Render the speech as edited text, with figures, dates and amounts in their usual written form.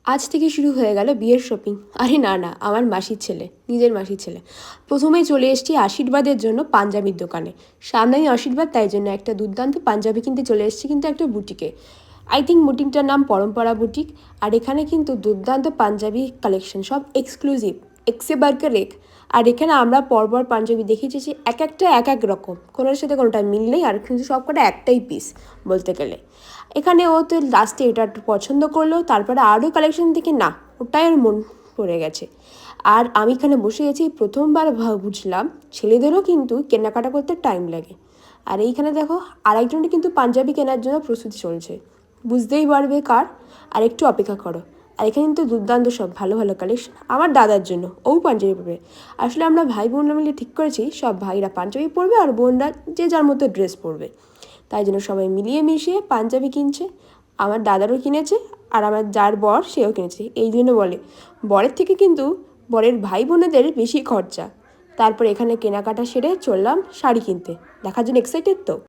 আজ থেকে শুরু হয়ে গেল বিয়ের শপিং। আরে না না, আমার মাসির ছেলে, নিজের মাসির ছেলে। প্রথমেই চলে এসেছি আশীর্বাদের জন্য পাঞ্জাবির দোকানে। সামনেই আশীর্বাদ, তাই জন্য একটা দুর্দান্ত পাঞ্জাবি কিনতে চলে এসেছি কিন্তু একটা বুটিকে। আই থিঙ্ক বুটিকটার নাম পরম্পরা বুটিক। আর এখানে কিন্তু দুর্দান্ত পাঞ্জাবি কালেকশন, সব এক্সক্লুসিভ, এক্সে বার্কার এক। আর এখানে আমরা পরপর পাঞ্জাবি দেখেছি যে এক একটা এক এক রকম, কোনোটার সাথে কোনোটা মিল নেই, আর কিন্তু সব কটা একটাই পিস বলতে গেলে। এখানে ও তো লাস্টে এটা একটু পছন্দ করলো, তারপরে আরও কালেকশন থেকে না, ওটাই ওর মন পড়ে গেছে। আর আমি এখানে বসে গেছি, প্রথমবার বুঝলাম ছেলেদেরও কিন্তু কেনাকাটা করতে টাইম লাগে। আর এইখানে দেখো আরেকজনের কিন্তু পাঞ্জাবি কেনার জন্য প্রস্তুতি চলছে, বুঝতেই পারবে কার। আর একটু অপেক্ষা করো। আর এখানে কিন্তু দুর্দান্ত সব ভালো ভালো কালেকশন আমার দাদার জন্য, ও পাঞ্জাবি পরবে। আসলে আমরা ভাই বোনরা মিলে ঠিক করেছি সব ভাইরা পাঞ্জাবি পরবে আর বোনরা যে যার মতো ড্রেস পরবে। তাই জন্য সবাই মিলিয়ে মিশিয়ে পাঞ্জাবি কিনছে। আমার দাদারও কিনেছে, আর আমার যার বর সেও কিনেছে। এই জন্য বলে বরের থেকে কিন্তু বরের ভাই বোনেদের বেশি খরচা। তারপর এখানে কেনাকাটা সেরে চললাম শাড়ি কিনতে, দেখার জন্য এক্সাইটেড তো।